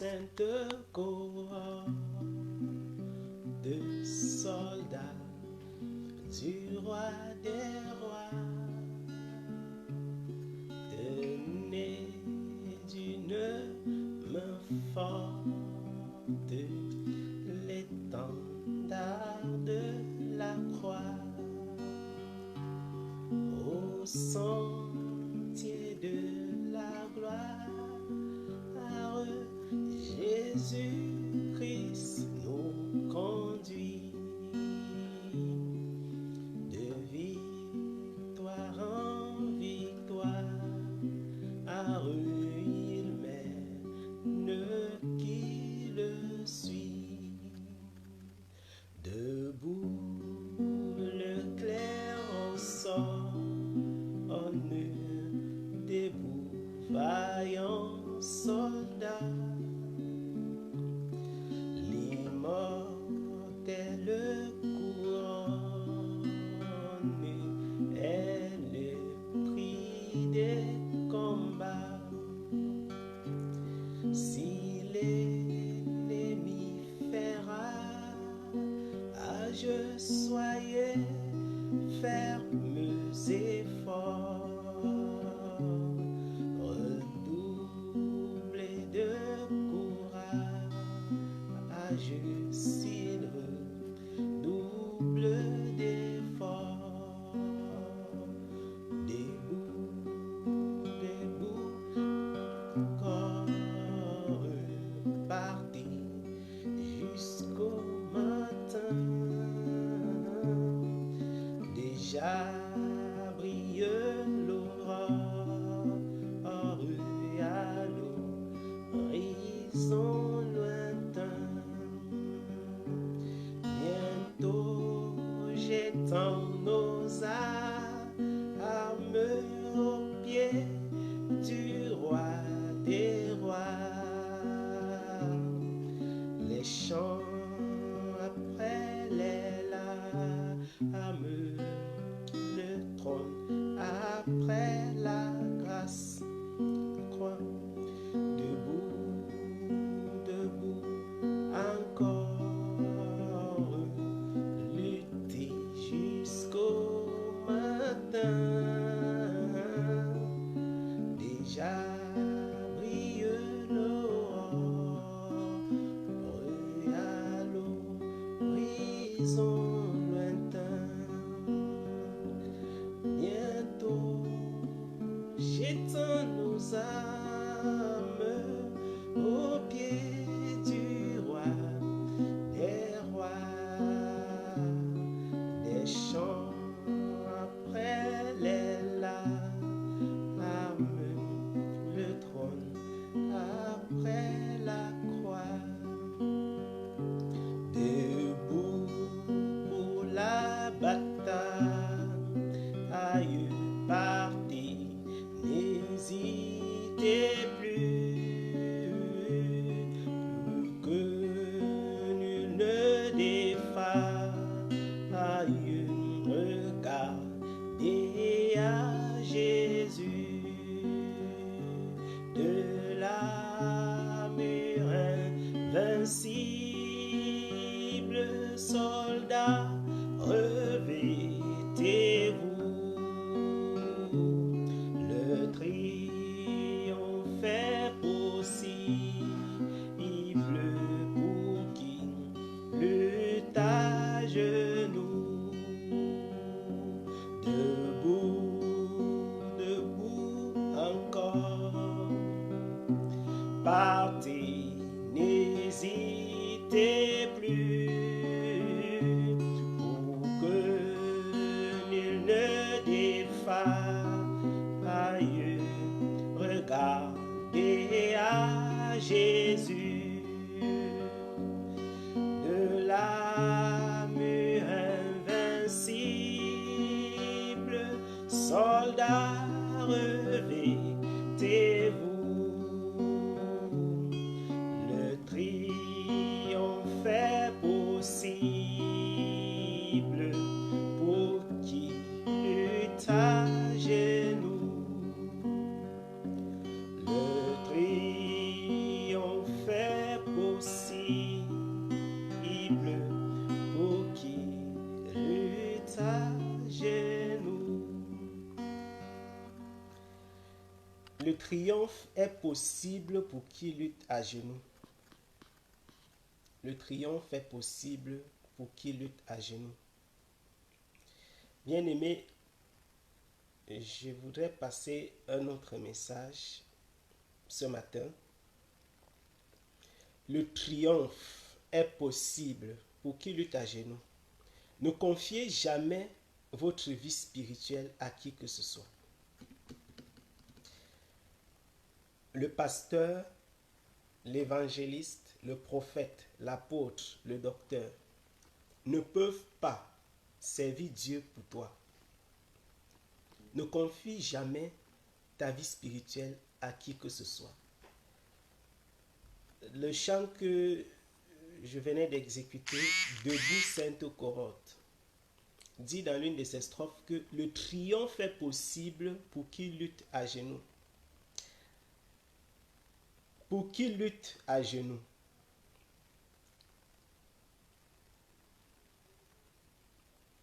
sainte cohorte de soldats du roi des rois, tenez d'une main forte l'étendard de la croix. Au sentier de la gloire, Jésus-Christ nous conduit. De victoire en victoire, il mène qui le suit. Debout, le clairon sonne, debout, vaillant soldat. L'immortel couronne est le prix des combats. Si l'ennemi fait rage, soyez fermes et forts, redoublez de courage, s'il redouble d'efforts. Debout, debout, corps parti jusqu'au matin. Déjà brille l'aurore à l'horizon lointain. Bientôt j'étends nos armes aux pieds du roi des rois. Les chants après les larmes, le trône après la grâce. Croix, debout, debout, encore, lutter jusqu'au matin. Déjà brille l'aurore à l'horizon lointain. Bientôt j'étends nos âmes aux pieds du roi des rois. Des chants après les larmes, le trône après la croix. Debout pour la bataille, parti, n'hésitez plus, que nul ne défaille. Regardez à Jésus, de l'armure invincible, soldat, revêtez-vous. Le triomphe est possible pour qui lutte à genoux. Debout, debout encore, partez, n'hésitez plus, pour que nul ne défaille. Regardez à Jésus, de l'armure invincible, soldat, revêtez-vous. Le triomphe est possible pour qui lutte à genoux. Le triomphe est Le triomphe est possible pour qui lutte à genoux. Le triomphe est possible pour qui lutte à genoux. Bien-aimés, je voudrais passer un autre message ce matin. Le triomphe est possible pour qui lutte à genoux. Ne confiez jamais votre vie spirituelle à qui que ce soit. Le pasteur, l'évangéliste, le prophète, l'apôtre, le docteur ne peuvent pas servir Dieu pour toi. Ne confie jamais ta vie spirituelle à qui que ce soit. Le chant que je venais d'exécuter, Debout Sainte Corotte, dit dans l'une de ses strophes que le triomphe est possible pour qui lutte à genoux. Pour qui lutte à genoux.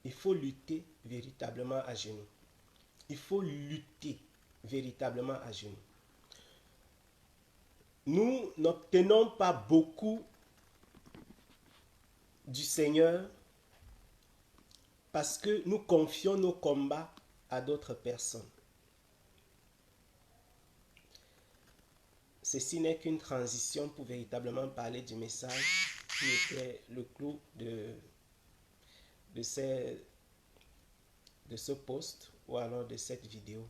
Il faut lutter véritablement à genoux. Il faut lutter véritablement à genoux. Nous n'obtenons pas beaucoup du Seigneur parce que nous confions nos combats à d'autres personnes. Ceci n'est qu'une transition pour véritablement parler du message qui était le clou de ce post ou alors de cette vidéo.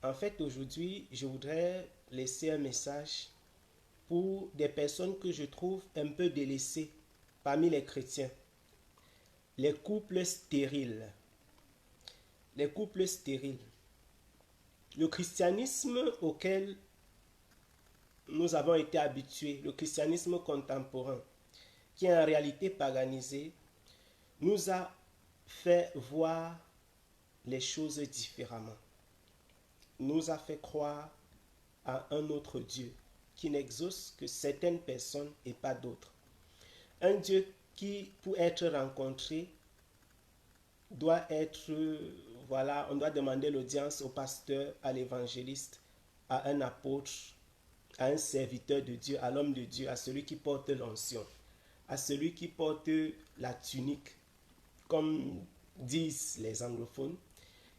En fait, aujourd'hui, je voudrais laisser un message pour des personnes que je trouve un peu délaissées parmi les chrétiens. Les couples stériles. Les couples stériles. Le christianisme auquel nous avons été habitués, le christianisme contemporain, qui est en réalité paganisé, nous a fait voir les choses différemment. Nous a fait croire à un autre Dieu qui n'exauce que certaines personnes et pas d'autres. Un Dieu qui, pour être rencontré, doit être, on doit demander l'audience au pasteur, à l'évangéliste, à un apôtre, à un serviteur de Dieu, à l'homme de Dieu, à celui qui porte l'onction, à celui qui porte la tunique, comme disent les anglophones,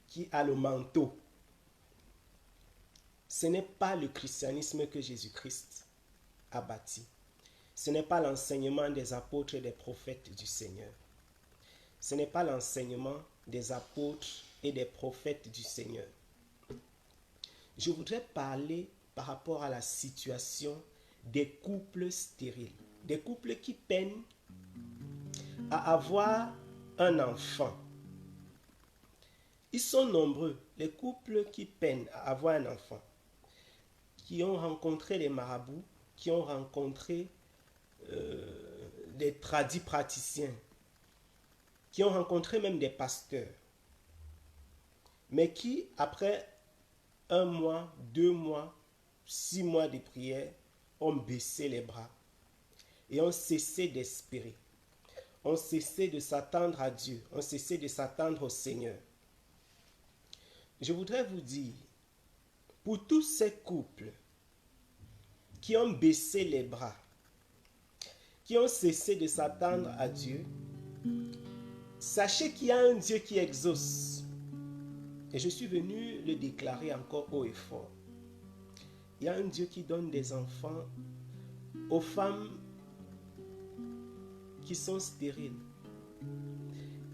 qui a le manteau. Ce n'est pas le christianisme que Jésus-Christ a bâti. Ce n'est pas l'enseignement des apôtres et des prophètes du Seigneur. Ce n'est pas l'enseignement des apôtres et des prophètes du Seigneur. Je voudrais parler par rapport à la situation des couples stériles, des couples qui peinent à avoir un enfant. Ils sont nombreux, les couples qui peinent à avoir un enfant, qui ont rencontré les marabouts, qui ont rencontré des tradis praticiens, qui ont rencontré même des pasteurs, mais qui, après 1 mois, 2 mois, 6 mois de prière, ont baissé les bras et ont cessé d'espérer, ont cessé de s'attendre à Dieu, ont cessé de s'attendre au Seigneur. Je voudrais vous dire, pour tous ces couples qui ont baissé les bras, qui ont cessé de s'attendre à Dieu, sachez qu'il y a un Dieu qui exauce. Et je suis venu le déclarer encore haut et fort. Il y a un Dieu qui donne des enfants aux femmes qui sont stériles.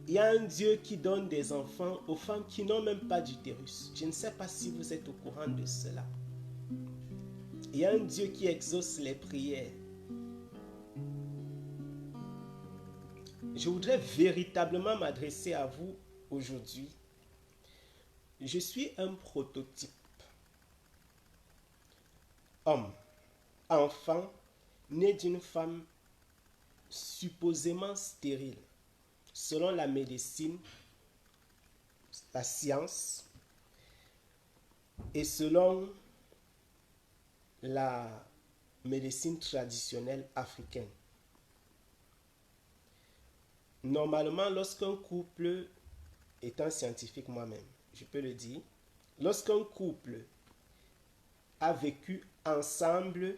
Il y a un Dieu qui donne des enfants aux femmes qui n'ont même pas d'utérus. Je ne sais pas si vous êtes au courant de cela. Il y a un Dieu qui exauce les prières. Je voudrais véritablement m'adresser à vous aujourd'hui. Je suis un prototype. Homme, enfant, né d'une femme supposément stérile, selon la médecine, la science et selon la médecine traditionnelle africaine. Normalement, lorsqu'un couple, étant scientifique moi-même, je peux le dire, lorsqu'un couple a vécu ensemble,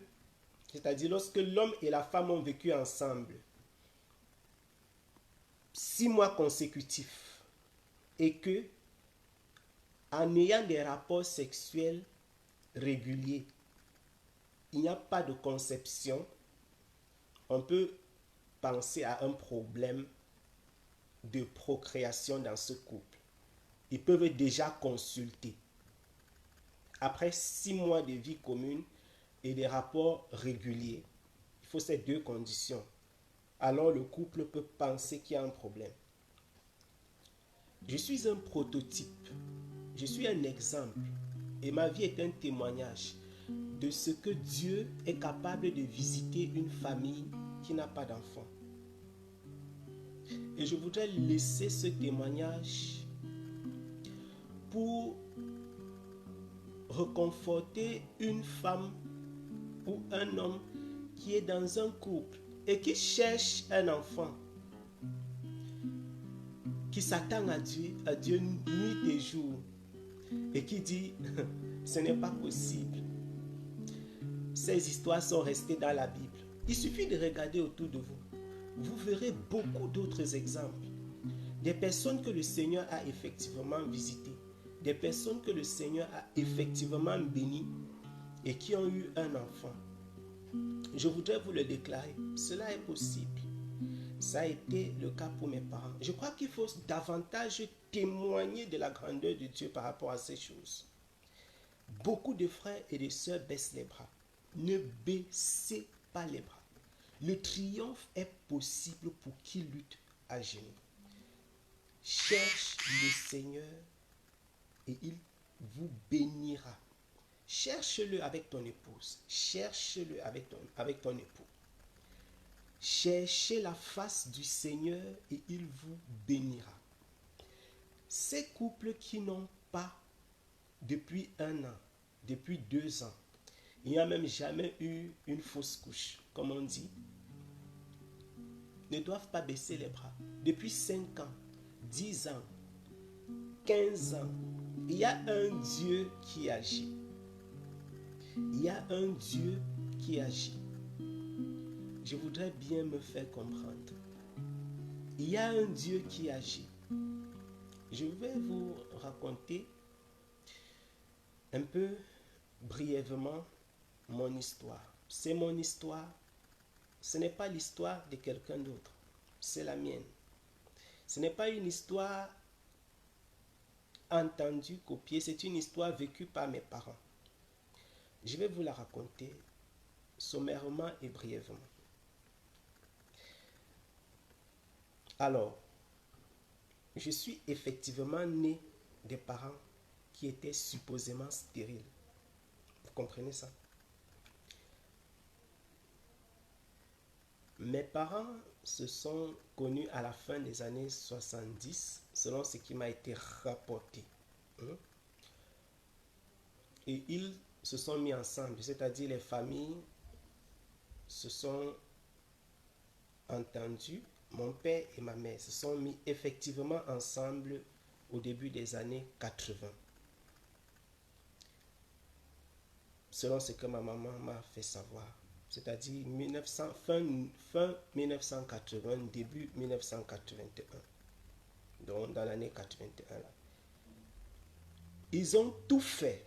c'est-à-dire lorsque l'homme et la femme ont vécu ensemble 6 mois consécutifs et que, en ayant des rapports sexuels réguliers, il n'y a pas de conception, on peut penser à un problème de procréation dans ce couple. Ils peuvent déjà consulter. Après 6 mois de vie commune et des rapports réguliers, il faut ces 2 conditions. Alors le couple peut penser qu'il y a un problème. Je suis un prototype, je suis un exemple et ma vie est un témoignage de ce que Dieu est capable de visiter une famille qui n'a pas d'enfant. Et je voudrais laisser ce témoignage pour reconforter une femme ou un homme qui est dans un couple et qui cherche un enfant, qui s'attend à Dieu nuit et jour et qui dit ce n'est pas possible. Ces histoires sont restées dans la Bible. Il suffit de regarder autour de vous. Vous verrez beaucoup d'autres exemples. Des personnes que le Seigneur a effectivement visitées, des personnes que le Seigneur a effectivement bénies et qui ont eu un enfant. Je voudrais vous le déclarer, cela est possible. Ça a été le cas pour mes parents. Je crois qu'il faut davantage témoigner de la grandeur de Dieu par rapport à ces choses. Beaucoup de frères et de sœurs baissent les bras. Ne baissez pas les bras. Le triomphe est possible pour qui lutte à genoux. Cherche le Seigneur et il vous bénira. Cherche-le avec ton épouse. Cherche-le avec ton époux. Cherchez la face du Seigneur et il vous bénira. Ces couples qui n'ont pas depuis 1 an, depuis 2 ans, il n'y a même jamais eu une fausse couche, comme on dit, ne doivent pas baisser les bras. Depuis 5 ans, 10 ans, 15 ans, il y a un Dieu qui agit. Il y a un Dieu qui agit. Je voudrais bien me faire comprendre. Il y a un Dieu qui agit. Je vais vous raconter un peu brièvement mon histoire. C'est mon histoire. Ce n'est pas l'histoire de quelqu'un d'autre. C'est la mienne. Ce n'est pas une histoire entendue, copiée. C'est une histoire vécue par mes parents. Je vais vous la raconter sommairement et brièvement. Alors, je suis effectivement né des parents qui étaient supposément stériles. Vous comprenez ça? Mes parents se sont connus à la fin des années 70, selon ce qui m'a été rapporté. Et ils se sont mis ensemble, c'est-à-dire les familles se sont entendues. Mon père et ma mère se sont mis effectivement ensemble au début des années 80. Selon ce que ma maman m'a fait savoir. C'est-à-dire fin 1980, début 1981. Donc dans l'année 81 là. Ils ont tout fait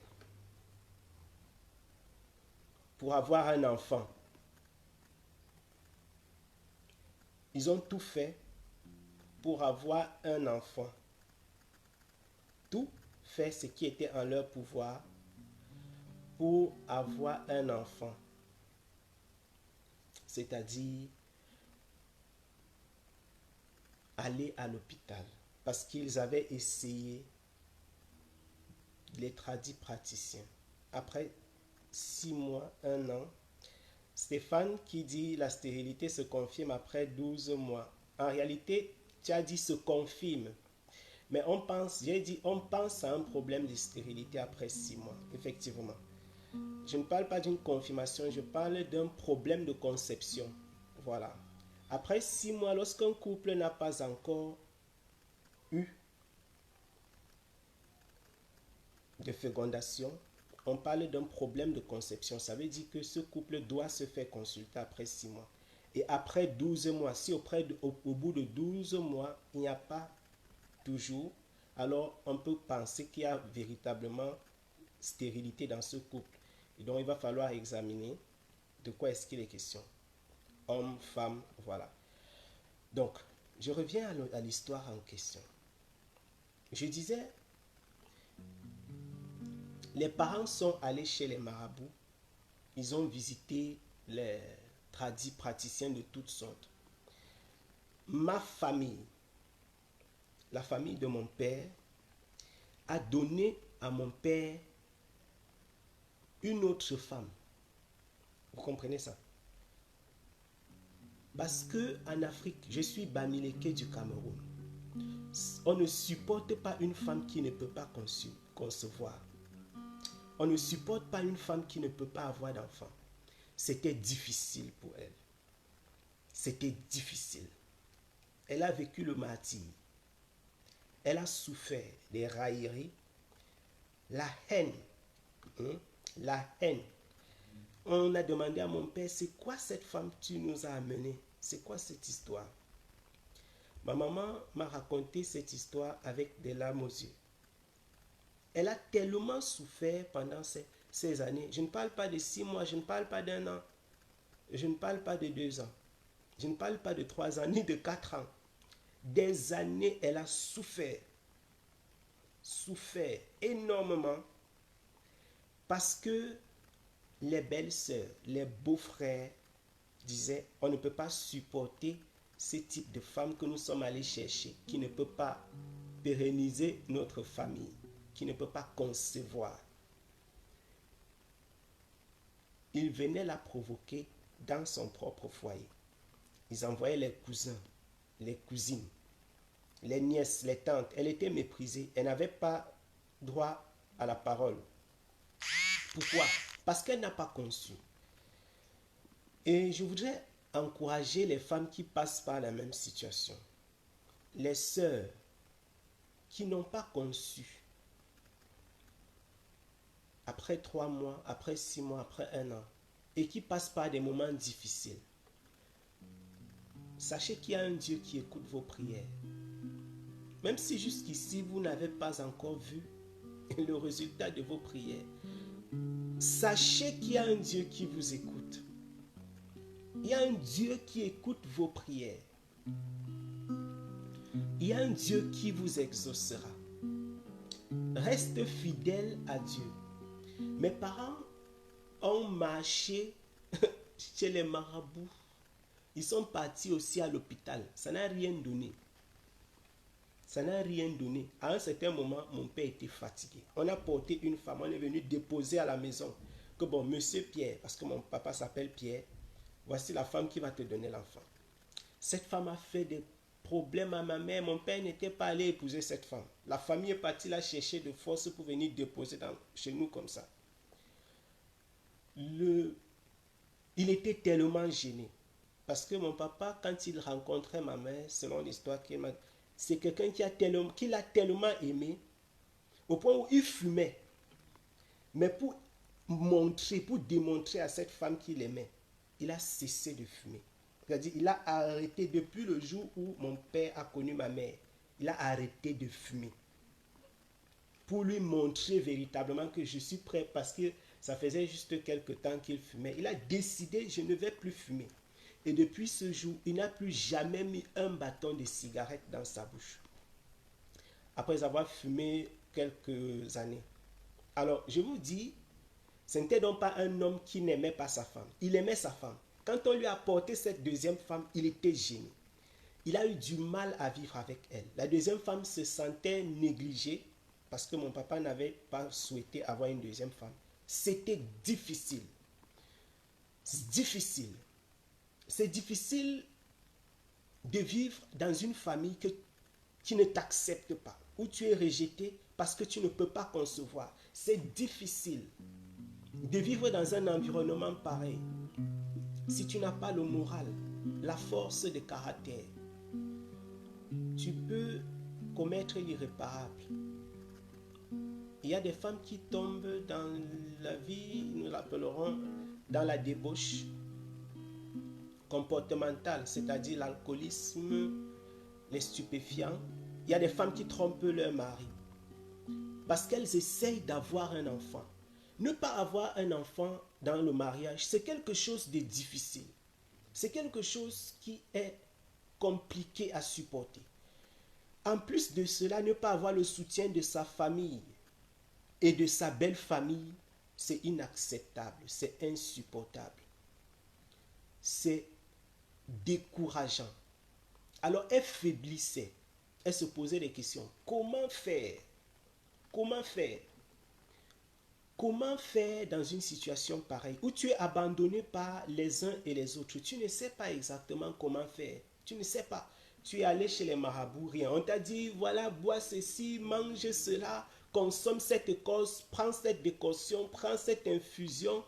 pour avoir un enfant. Ils ont tout fait pour avoir un enfant. Tout fait ce qui était en leur pouvoir pour avoir un enfant. C'est-à-dire aller à l'hôpital. Parce qu'ils avaient essayé les tradis praticiens. Après 6 mois, 1 an, Stéphane qui dit la stérilité se confirme après 12 mois. En réalité, tu as dit se confirme. Mais on pense à un problème de stérilité après 6 mois, effectivement. Je ne parle pas d'une confirmation, je parle d'un problème de conception. Voilà. Après 6 mois, lorsqu'un couple n'a pas encore eu de fécondation, on parle d'un problème de conception. Ça veut dire que ce couple doit se faire consulter après 6 mois. Et après 12 mois, si au bout de 12 mois, il n'y a pas toujours, alors on peut penser qu'il y a véritablement stérilité dans ce couple. Et donc il va falloir examiner de quoi est-ce qu'il est question. Homme, femme, voilà. Donc, je reviens à l'histoire en question. Je disais, les parents sont allés chez les marabouts, ils ont visité les praticiens de toutes sortes. Ma famille, la famille de mon père, a donné à mon père une autre femme. Vous comprenez ça? Parce que en Afrique, je suis Bamileke du Cameroun. On ne supporte pas une femme qui ne peut pas concevoir. On ne supporte pas une femme qui ne peut pas avoir d'enfant. C'était difficile pour elle. C'était difficile. Elle a vécu le martyre. Elle a souffert des railleries, la haine. La haine. On a demandé à mon père, c'est quoi cette femme que tu nous as amenée? C'est quoi cette histoire? Ma maman m'a raconté cette histoire avec des larmes aux yeux. Elle a tellement souffert pendant ces années. Je ne parle pas de 6 mois, je ne parle pas d'1 an, je ne parle pas de 2 ans, je ne parle pas de 3 ans, ni de 4 ans. Des années, elle a souffert énormément parce que les belles-sœurs, les beaux-frères disaient, on ne peut pas supporter ce type de femme que nous sommes allés chercher, qui ne peut pas pérenniser notre famille, qui ne peut pas concevoir. Il venait la provoquer dans son propre foyer. Ils envoyaient les cousins, les cousines, les nièces, les tantes. Elle était méprisée. Elle n'avait pas droit à la parole. Pourquoi? Parce qu'elle n'a pas conçu. Et je voudrais encourager les femmes qui passent par la même situation. Les sœurs qui n'ont pas conçu. Après 3 mois, après 6 mois, après 1 an. Et qui passent par des moments difficiles. Sachez qu'il y a un Dieu qui écoute vos prières. Même si jusqu'ici vous n'avez pas encore vu le résultat de vos prières. Sachez qu'il y a un Dieu qui vous écoute. Il y a un Dieu qui écoute vos prières. Il y a un Dieu qui vous exaucera. Reste fidèle à Dieu. Mes parents ont marché chez les marabouts. Ils sont partis aussi à l'hôpital. Ça n'a rien donné. Ça n'a rien donné. À un certain moment, mon père était fatigué. On a porté une femme, on est venu déposer à la maison. Que bon, monsieur Pierre, parce que mon papa s'appelle Pierre, voici la femme qui va te donner l'enfant. Cette femme a fait des problèmes à ma mère. Mon père n'était pas allé épouser cette femme. La famille est partie la chercher de force pour venir déposer chez nous comme ça. Il était tellement gêné. Parce que mon papa, quand il rencontrait ma mère, selon l'histoire qu'il m'a dit, c'est quelqu'un qui l'a tellement aimé, au point où il fumait. Mais pour démontrer à cette femme qu'il aimait, il a cessé de fumer. C'est-à-dire, il a arrêté depuis le jour où mon père a connu ma mère. Il a arrêté de fumer. Pour lui montrer véritablement que je suis prêt, parce que ça faisait juste quelques temps qu'il fumait. Il a décidé, je ne vais plus fumer. Et depuis ce jour, il n'a plus jamais mis un bâton de cigarette dans sa bouche. Après avoir fumé quelques années. Alors, je vous dis, ce n'était donc pas un homme qui n'aimait pas sa femme. Il aimait sa femme. Quand on lui a apporté cette deuxième femme, il était gêné. Il a eu du mal à vivre avec elle. La deuxième femme se sentait négligée parce que mon papa n'avait pas souhaité avoir une deuxième femme. C'était difficile. C'est difficile. C'est difficile de vivre dans une famille qui ne t'accepte pas, où tu es rejeté parce que tu ne peux pas concevoir. C'est difficile de vivre dans un environnement pareil. Si tu n'as pas le moral, la force de caractère, tu peux commettre l'irréparable. Il y a des femmes qui tombent dans la vie, nous l'appellerons, dans la débauche comportementale, c'est-à-dire l'alcoolisme, les stupéfiants. Il y a des femmes qui trompent leur mari parce qu'elles essayent d'avoir un enfant. Ne pas avoir un enfant dans le mariage, c'est quelque chose de difficile. C'est quelque chose qui est compliqué à supporter. En plus de cela, ne pas avoir le soutien de sa famille et de sa belle famille, c'est inacceptable, c'est insupportable. C'est décourageant. Alors elle faiblissait. Elle se posait des questions. Comment faire? Comment faire? Comment faire dans une situation pareille où tu es abandonné par les uns et les autres? Tu ne sais pas exactement comment faire. Tu ne sais pas. Tu es allé chez les marabouts, rien. On t'a dit, voilà, bois ceci, mange cela, consomme cette écorce, prends cette décoction, prends cette infusion.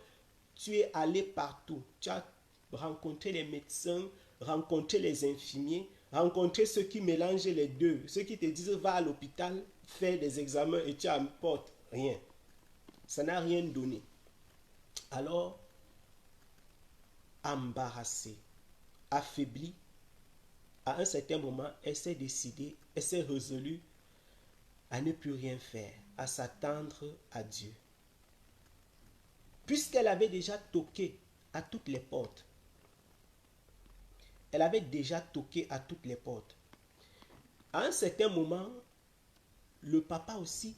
Tu es allé partout. Tu as rencontré les médecins, rencontré les infirmiers, rencontré ceux qui mélangent les deux. Ceux qui te disent, va à l'hôpital, fais des examens et tu apportes rien. Ça n'a rien donné. Alors, embarrassée, affaiblie, à un certain moment, elle s'est décidée, elle s'est résolue à ne plus rien faire, à s'attendre à Dieu. Puisqu'elle avait déjà toqué à toutes les portes. Elle avait déjà toqué à toutes les portes. À un certain moment, le papa aussi,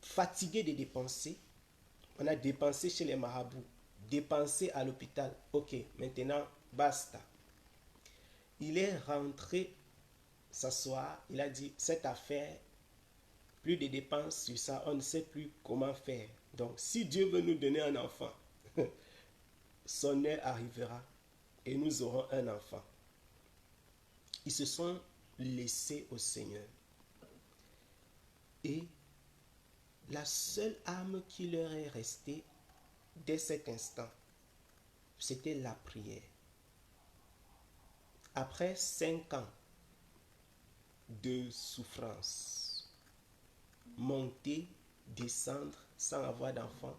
fatigué de dépenser, on a dépensé chez les marabouts, dépensé à l'hôpital. Ok, maintenant, basta. Il est rentré s'asseoir, il a dit, cette affaire, plus de dépenses sur ça, on ne sait plus comment faire. Donc, si Dieu veut nous donner un enfant, son heure arrivera et nous aurons un enfant. Ils se sont laissés au Seigneur. Et la seule arme qui leur est restée dès cet instant, c'était la prière. Après 5 ans de souffrance, monter, descendre sans avoir d'enfant,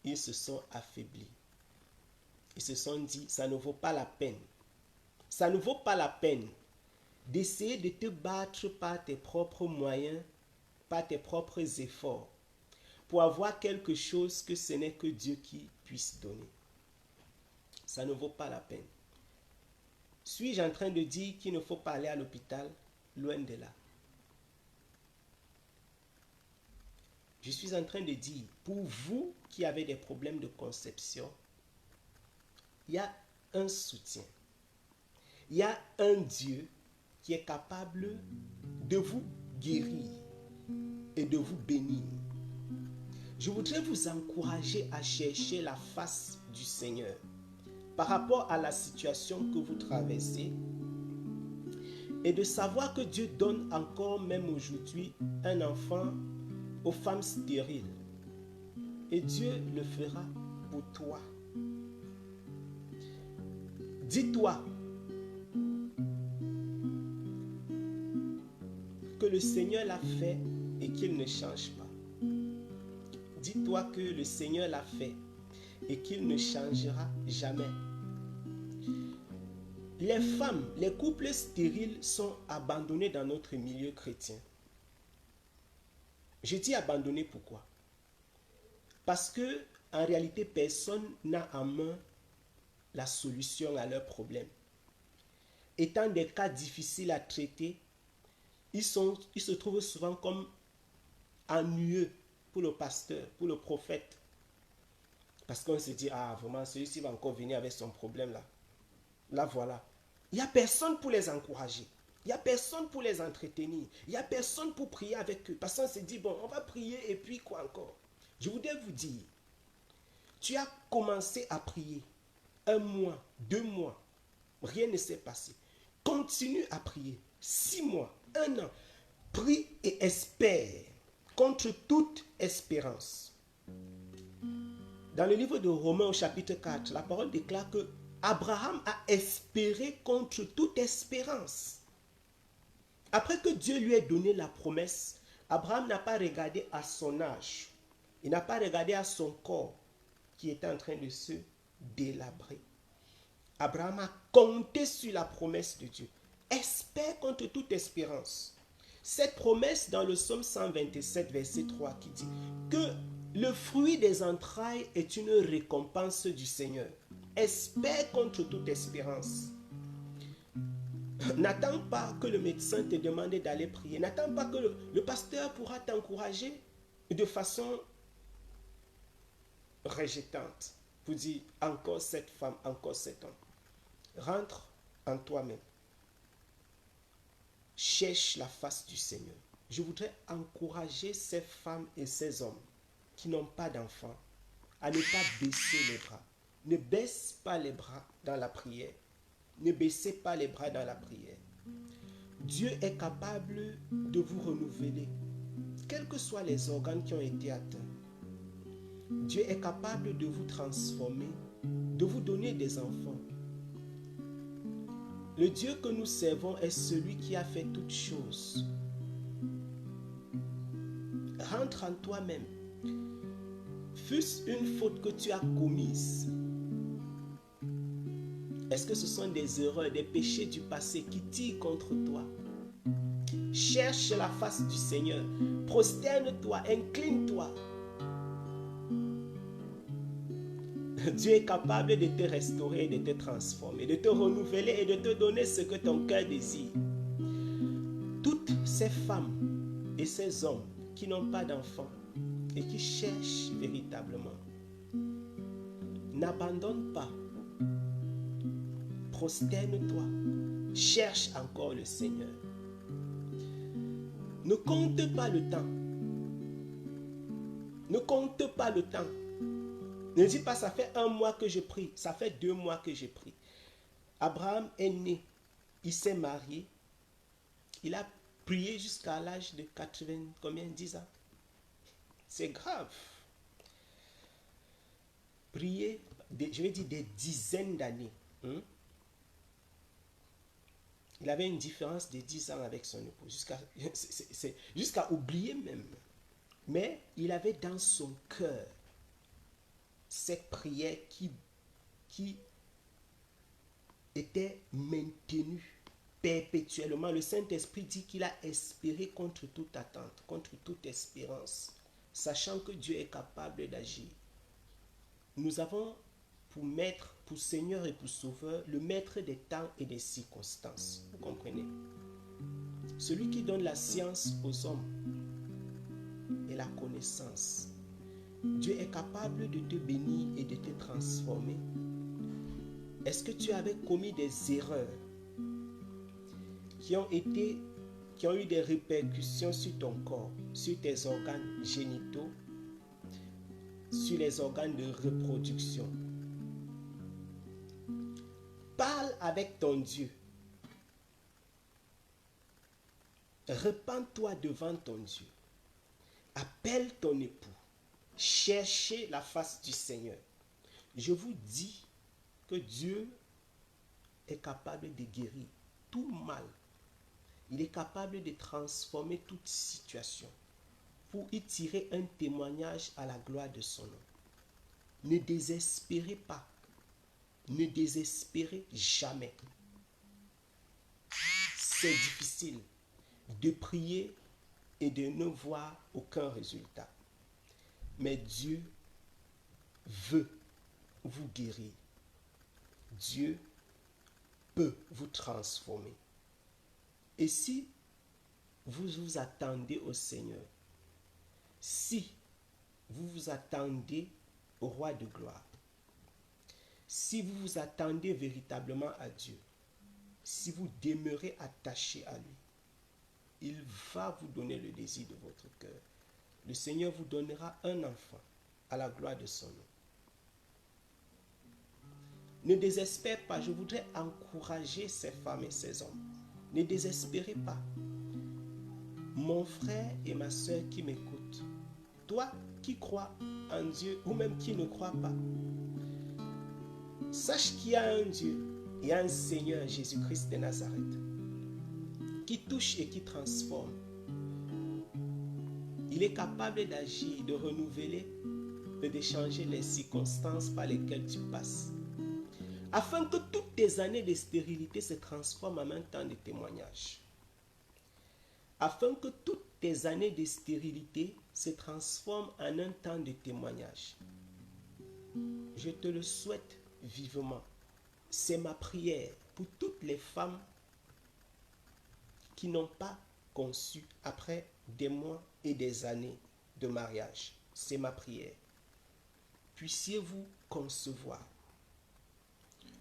ils se sont affaiblis. Ils se sont dit, ça ne vaut pas la peine. Ça ne vaut pas la peine d'essayer de te battre par tes propres moyens, par tes propres efforts, pour avoir quelque chose que ce n'est que Dieu qui puisse donner. Ça ne vaut pas la peine. Suis-je en train de dire qu'il ne faut pas aller à l'hôpital? Loin de là. Je suis en train de dire, pour vous qui avez des problèmes de conception, il y a un soutien. Il y a un Dieu qui est capable de vous guérir et de vous bénir. Je voudrais vous encourager à chercher la face du Seigneur par rapport à la situation que vous traversez et de savoir que Dieu donne encore même aujourd'hui un enfant aux femmes stériles. Et Dieu le fera pour toi. Dis-toi que le Seigneur l'a fait et qu'il ne change pas. Dis-toi que le Seigneur l'a fait et qu'il ne changera jamais. Les femmes, les couples stériles sont abandonnés dans notre milieu chrétien. Je dis abandonnés pourquoi? Parce que en réalité, personne n'a en main la solution à leurs problèmes. Étant des cas difficiles à traiter, ils se trouvent souvent comme ennuyeux pour le pasteur, pour le prophète. Parce qu'on se dit, ah vraiment, celui-ci va encore venir avec son problème là. Là voilà. Il n'y a personne pour les encourager. Il n'y a personne pour les entretenir. Il n'y a personne pour prier avec eux. Parce qu'on se dit, bon, on va prier et puis quoi encore? Je voudrais vous dire, tu as commencé à prier 1 mois, 2 mois, rien ne s'est passé. Continue à prier 6 mois, 1 an. Prie et espère contre toute espérance. Dans le livre de Romains au chapitre 4, la parole déclare que Abraham a espéré contre toute espérance. Après que Dieu lui ait donné la promesse, Abraham n'a pas regardé à son âge. Il n'a pas regardé à son corps qui était en train de se délabrer. Abraham a compté sur la promesse de Dieu. Espère contre toute espérance. Cette promesse dans le psaume 127, verset 3, qui dit que le fruit des entrailles est une récompense du Seigneur. Espère contre toute espérance. N'attends pas que le médecin te demande d'aller prier. N'attends pas que le pasteur pourra t'encourager de façon rejetante pour dire encore cette femme, encore cet homme. Rentre en toi-même. Cherche la face du Seigneur. Je voudrais encourager ces femmes et ces hommes qui n'ont pas d'enfants à ne pas baisser les bras. Ne baisse pas les bras dans la prière. Ne baissez pas les bras dans la prière. Dieu est capable de vous renouveler, quels que soient les organes qui ont été atteints. Dieu est capable de vous transformer, de vous donner des enfants. Le Dieu que nous servons est celui qui a fait toutes choses. Rentre en toi-même. Fût-ce une faute que tu as commise. Est-ce que ce sont des erreurs, des péchés du passé qui tirent contre toi? Cherche la face du Seigneur. Prosterne-toi, incline-toi. Dieu est capable de te restaurer, de te transformer, de te renouveler et de te donner ce que ton cœur désire. Toutes ces femmes et ces hommes qui n'ont pas d'enfants et qui cherchent véritablement, n'abandonne pas. Prosterne-toi. Cherche encore le Seigneur. Ne compte pas le temps. Ne compte pas le temps. Ne dis pas, ça fait 1 mois que je prie, ça fait 2 mois que je prie. Abraham est né, il s'est marié, il a prié jusqu'à l'âge de 80, combien, 10 ans. C'est grave. Prier, je vais dire des dizaines d'années. Il avait une différence de 10 ans avec son épouse, jusqu'à oublier même. Mais il avait dans son cœur cette prière qui était maintenue perpétuellement. Le Saint-Esprit dit qu'il a espéré contre toute attente, contre toute espérance, sachant que Dieu est capable d'agir. Nous avons pour maître, pour Seigneur et pour Sauveur, le maître des temps et des circonstances. Vous comprenez? Celui qui donne la science aux hommes et la connaissance. Dieu est capable de te bénir et de te transformer. Est-ce que tu avais commis des erreurs qui ont eu des répercussions sur ton corps, sur tes organes génitaux, sur les organes de reproduction? Parle avec ton Dieu. Repends-toi devant ton Dieu. Appelle ton époux. Cherchez la face du Seigneur. Je vous dis que Dieu est capable de guérir tout mal. Il est capable de transformer toute situation pour y tirer un témoignage à la gloire de son nom. Ne désespérez pas. Ne désespérez jamais. C'est difficile de prier et de ne voir aucun résultat. Mais Dieu veut vous guérir. Dieu peut vous transformer. Et si vous vous attendez au Seigneur, si vous vous attendez au Roi de gloire, si vous vous attendez véritablement à Dieu, si vous demeurez attaché à lui, il va vous donner le désir de votre cœur. Le Seigneur vous donnera un enfant à la gloire de son nom. Ne désespère pas. Je voudrais encourager ces femmes et ces hommes. Ne désespérez pas. Mon frère et ma soeur qui m'écoutent, toi qui crois en Dieu ou même qui ne crois pas, sache qu'il y a un Dieu et un Seigneur, Jésus-Christ de Nazareth. qui touche et qui transforme. Il est capable d'agir, de renouveler et de changer les circonstances par lesquelles tu passes. Afin que toutes tes années de stérilité se transforment en un temps de témoignage. Afin que toutes tes années de stérilité se transforment en un temps de témoignage. Je te le souhaite vivement. C'est ma prière pour toutes les femmes qui n'ont pas conçu après des mois et des années de mariage. C'est ma prière. Puissiez-vous concevoir.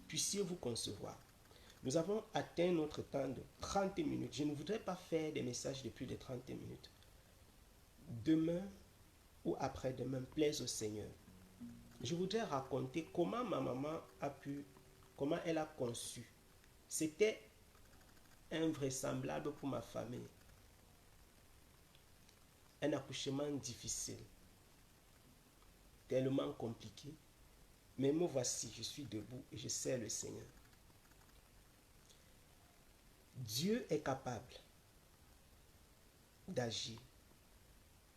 Puissiez-vous concevoir. Nous avons atteint notre temps de 30 minutes. Je ne voudrais pas faire des messages de plus de 30 minutes. Demain ou après-demain, plaise au Seigneur. Je voudrais raconter comment ma maman comment elle a conçu. C'était invraisemblable pour ma famille. Un accouchement difficile, tellement compliqué. Mais me voici, je suis debout et je sers le Seigneur. Dieu est capable d'agir,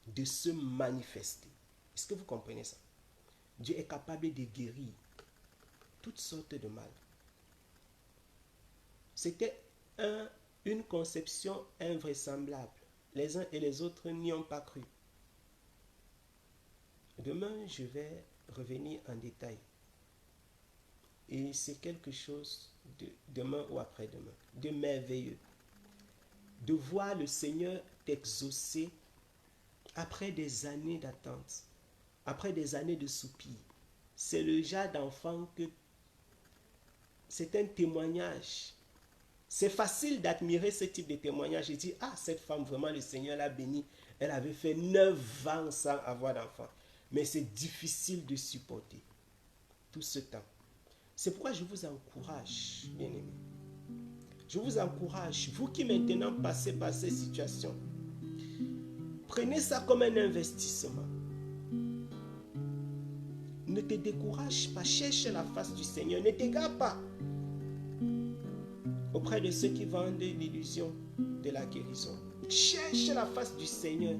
de se manifester. Est-ce que vous comprenez ça? Dieu est capable de guérir toutes sortes de mal. C'était une conception invraisemblable. Les uns et les autres n'y ont pas cru. Demain, je vais revenir en détail. Et c'est quelque chose de demain ou après-demain, de merveilleux. De voir le Seigneur t'exaucer après des années d'attente, après des années de soupir. C'est le genre d'enfant que c'est un témoignage. C'est facile d'admirer ce type de témoignage et dire, ah, cette femme, vraiment, le Seigneur l'a bénie. Elle avait fait 9 ans sans avoir d'enfant. Mais c'est difficile de supporter tout ce temps. C'est pourquoi je vous encourage, bien-aimés. Je vous encourage, vous qui maintenant passez par ces situations, prenez ça comme un investissement. Ne te décourage pas, cherche la face du Seigneur, ne t'égare pas auprès de ceux qui vendent l'illusion de la guérison. Cherche la face du Seigneur.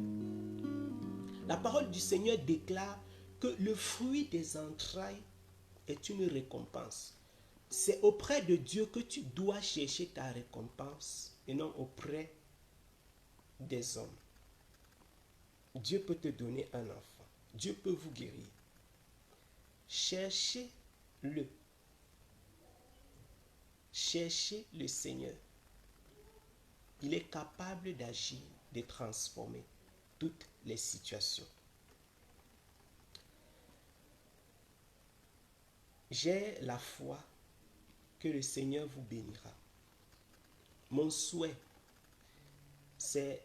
La parole du Seigneur déclare que le fruit des entrailles est une récompense. C'est auprès de Dieu que tu dois chercher ta récompense et non auprès des hommes. Dieu peut te donner un enfant. Dieu peut vous guérir. Cherchez-le. Cherchez le Seigneur. Il est capable d'agir, de transformer toutes les situations. J'ai la foi que le Seigneur vous bénira. Mon souhait, c'est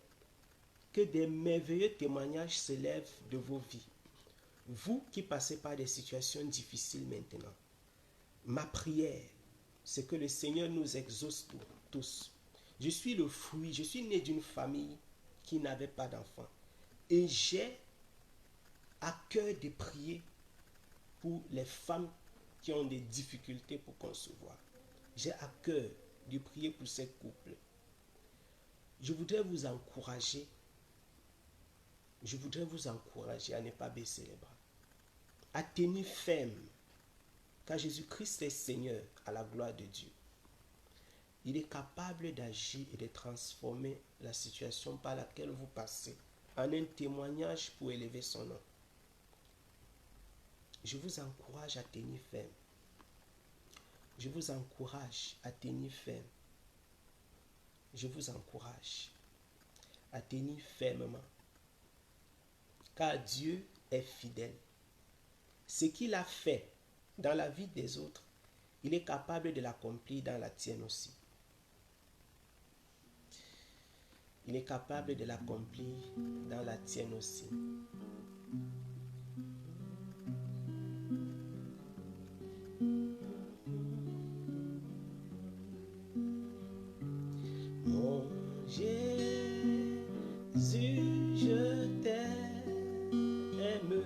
que des merveilleux témoignages se lèvent de vos vies. Vous qui passez par des situations difficiles maintenant, ma prière, c'est que le Seigneur nous exauce tous. Je suis le fruit, je suis né d'une famille qui n'avait pas d'enfant. Et j'ai à cœur de prier pour les femmes qui ont des difficultés pour concevoir. J'ai à cœur de prier pour ces couples. Je voudrais vous encourager à ne pas baisser les bras, à tenir ferme, car Jésus-Christ est Seigneur à la gloire de Dieu. Il est capable d'agir et de transformer la situation par laquelle vous passez en un témoignage pour élever son nom. Je vous encourage à tenir ferme. Je vous encourage à tenir ferme. Je vous encourage à tenir fermement. Car Dieu est fidèle. Ce qu'il a fait dans la vie des autres, il est capable de l'accomplir dans la tienne aussi. Il est capable de l'accomplir dans la tienne aussi. Mon Jésus, je t'aime,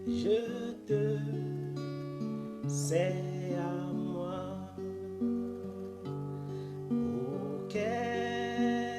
je te sais à moi. Auquel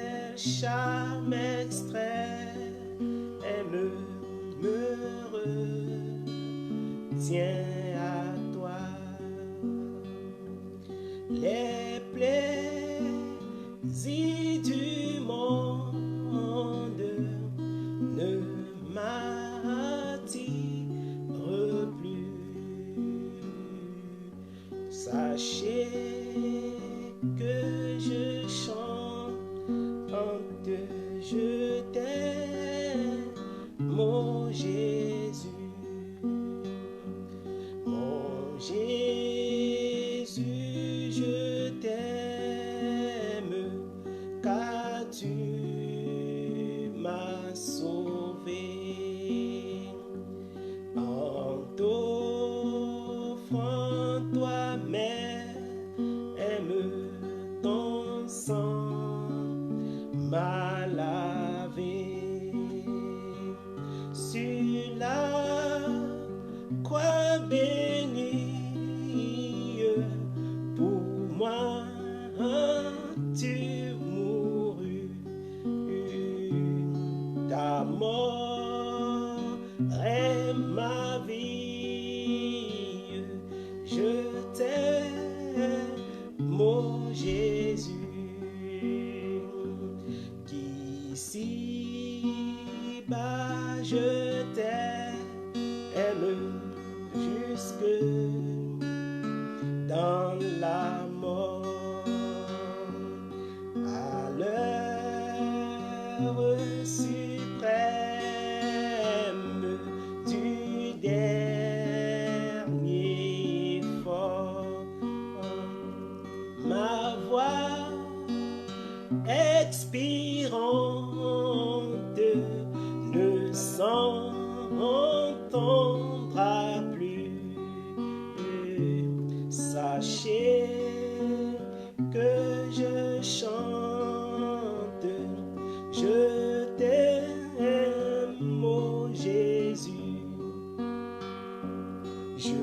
donnerai ma vie. Je t'aime, mon Jésus, qu'ici-bas je t'aime jusque dans la mort. À l'heure suprême du dernier effort, ma voix expirante ne s'entendra plus. Sachez que je chante, je t'aime, mon Jésus. Je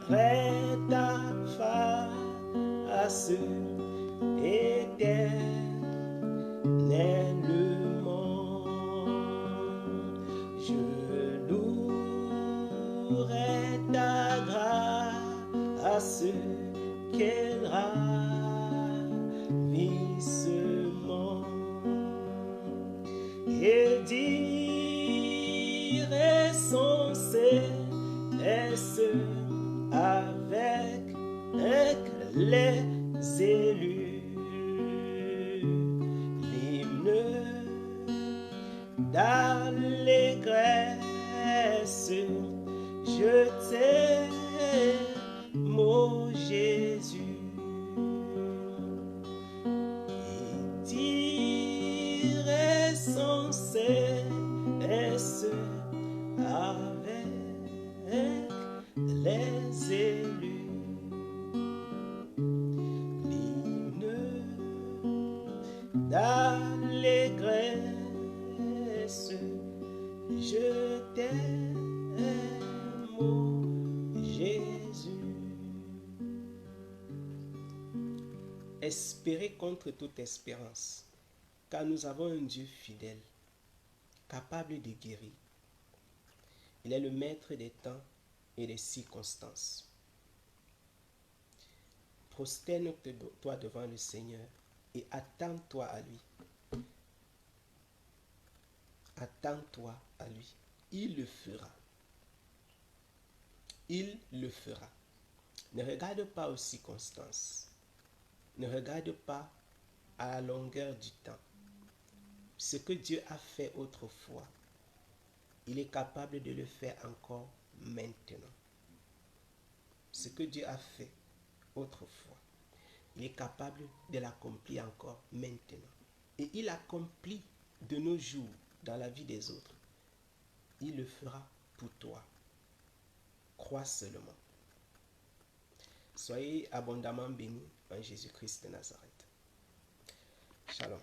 verrai ta face éternellement. Je louerai ta grâce, quel ravissement, et dirai sans cesse avec les élus l'hymne d'allégresse. Je t'aime, mon Jésus, et dirai sans cesse avec les élus l'hymne d'allégresse. Je t'aime, mon Jésus. Espérez contre toute espérance, car nous avons un Dieu fidèle, capable de guérir. Il est le maître des temps et des circonstances. Prosterne-toi devant le Seigneur et attends-toi à lui. Attends-toi à lui. Il le fera. Il le fera. Ne regarde pas aux circonstances. Ne regarde pas à la longueur du temps. Ce que Dieu a fait autrefois, il est capable de le faire encore maintenant. Ce que Dieu a fait autrefois, il est capable de l'accomplir encore maintenant. Et il accomplit de nos jours dans la vie des autres. Il le fera pour toi. Crois seulement. Soyez abondamment bénis en Jésus-Christ de Nazareth. Shalom.